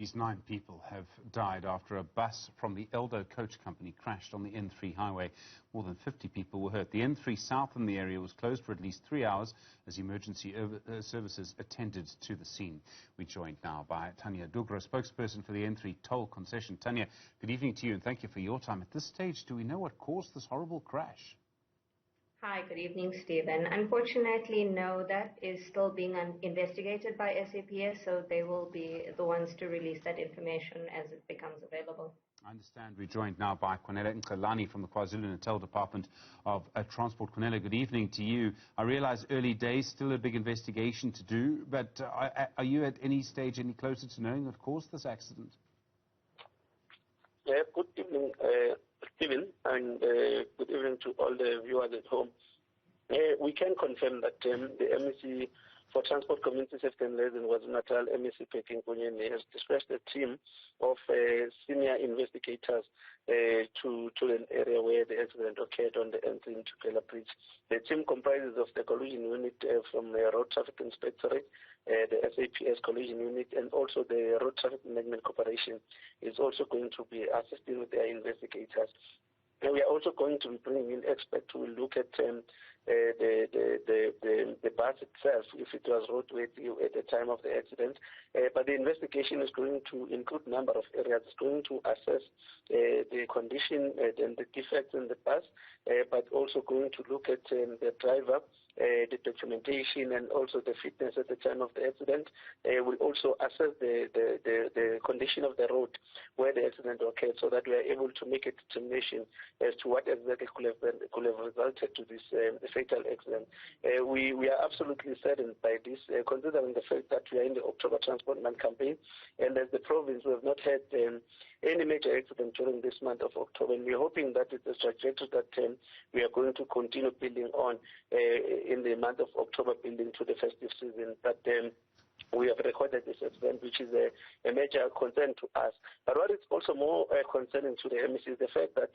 These 9 people have died after a bus from the Eldo Coach company crashed on the N3 highway. More than 50 people were hurt. The N3 south in the area was closed for at least 3 hours as emergency services attended to the scene. We're joined now by Thania, Dhoogra, spokesperson for the N3 toll concession. Thania, good evening to you and thank you for your time. At this stage, do we know what caused this horrible crash? Hi, good evening, Stephen. Unfortunately, no, that is still being investigated by SAPS, so they will be the ones to release that information as it becomes available. I understand we're joined now by Kwanele Ncalane from the Kwazulu-Natal Department of Transport. Kwanele, good evening to you. I realize early days, still a big investigation to do, but are you at any stage any closer to knowing what caused this accident? Yeah, good evening, Stephen, and good evening to all the viewers at home. We can confirm that the MEC for Transport, Community Safety and Liaison Kwazulu-Natal, MEC Kwanele, has dispatched a team of senior investigators to an area where the accident occurred on the N3 Dhoogra bridge. The team comprises of the collision unit from the Road Traffic Inspectorate, the SAPS collision unit, and also the Road Traffic Management Corporation is also going to be assisting with their investigators. And we are also going to be bringing in experts who will look at the bus itself, if it was roadworthy at the time of the accident. But the investigation is going to include a number of areas. It's going to assess the condition and the defects in the bus, but also going to look at the driver, the documentation, and also the fitness at the time of the accident. We'll also assess the condition of the road where the accident occurred, so that we are able to make a determination as to what exactly could have resulted to this fatal accident. We are absolutely saddened by this, considering the fact that we are in the October Transport Month campaign, and as the province, we have not had any major accident during this month of October, and we're hoping that it's a trajectory that we are going to continue building on in the month of October, building to the festive season. But we have recorded this accident, which is a major concern to us. But what is also more concerning to the MEC is the fact that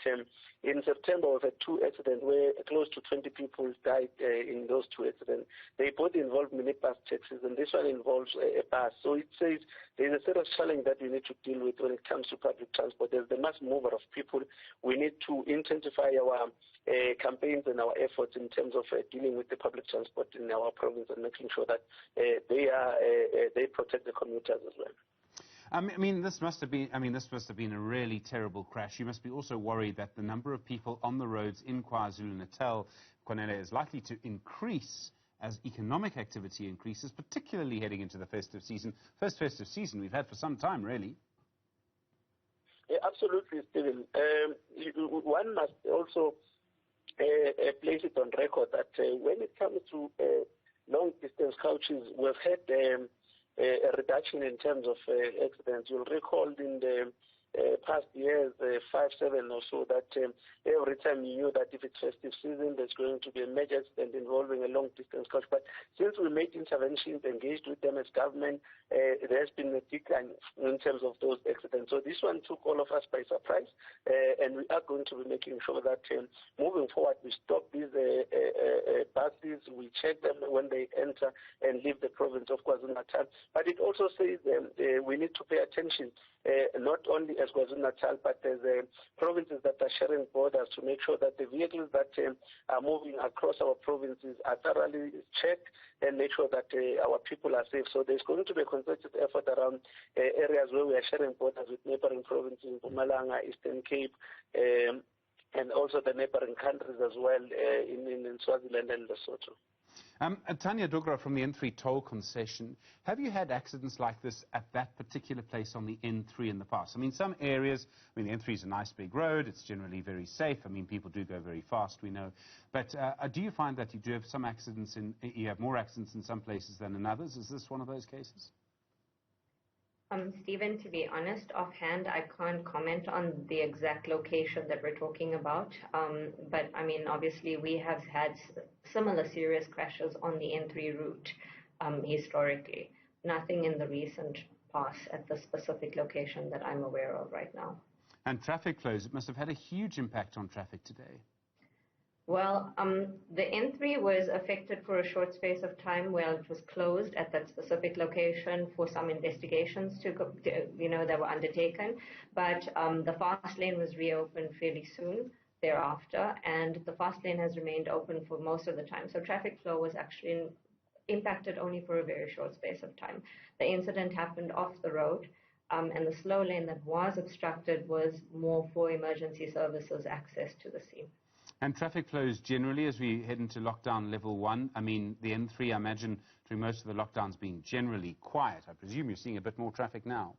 in September we had 2 accidents where close to 20 people died in those 2 accidents. They both involve minibus taxis, and this one involves a bus. So it says there's a serious challenge that we need to deal with when it comes to public transport. There's the mass mover of people. We need to intensify our campaigns and our efforts in terms of dealing with the public transport in our province and making sure that they protect the commuters as well. This must have been a really terrible crash. You must be also worried that the number of people on the roads in KwaZulu-Natal, Kwanele, is likely to increase as economic activity increases, particularly heading into the festive season. First festive season we've had for some time, really. Yeah, absolutely, Stephen. One must also place it on record that when it comes to long-distance coaches, we've had a reduction in terms of accidents. You'll recall in the past years, 5, 7 or so, that every time you knew that if it's festive season, there's going to be a major accident involving a long-distance coach. But since we made interventions, engaged with them as government, there has been a decline in terms of those accidents. So this one took all of us by surprise, and we are going to be making sure that moving forward, we stop these buses, we check them when they enter and leave the province of KwaZulu-Natal. But it also says we need to pay attention, not only as KwaZulu-Natal, but as provinces that are sharing borders, to make sure that the vehicles that are moving across our provinces are thoroughly checked and make sure that our people are safe. So there's going to be a concerted effort around areas where we are sharing borders with neighboring provinces, Mpumalanga, Eastern Cape, and also the neighboring countries as well in Swaziland and Lesotho. Thania, Dhoogra from the N3 toll concession, have you had accidents like this at that particular place on the N3 in the past? Some areas, the N3 is a nice big road, it's generally very safe, people do go very fast, we know. But do you find that you do have some accidents, you have more accidents in some places than in others? Is this one of those cases? Stephen, to be honest, offhand, I can't comment on the exact location that we're talking about. But obviously we have had similar serious crashes on the N3 route historically. Nothing in the recent past at the specific location that I'm aware of right now. And traffic flows, it must have had a huge impact on traffic today. Well, the N3 was affected for a short space of time while it was closed at that specific location for some investigations that were undertaken. But the fast lane was reopened fairly soon thereafter, and the fast lane has remained open for most of the time. So traffic flow was actually impacted only for a very short space of time. The incident happened off the road, and the slow lane that was obstructed was more for emergency services access to the scene. And traffic flows generally as we head into lockdown level 1. I mean, the N3, I imagine, through most of the lockdowns being generally quiet. I presume you're seeing a bit more traffic now.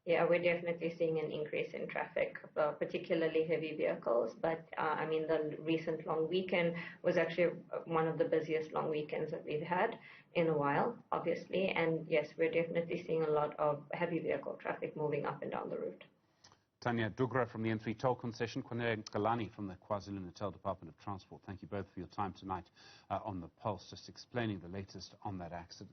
Yeah, we're definitely seeing an increase in traffic, particularly heavy vehicles. But, I mean, the recent long weekend was actually one of the busiest long weekends that we've had in a while, obviously. And, yes, we're definitely seeing a lot of heavy vehicle traffic moving up and down the route. Thania, Dhoogra from the N3 toll concession, Kwanele and Ncalane from the Kwazulu-Natal Department of Transport. Thank you both for your time tonight on The Pulse, just explaining the latest on that accident.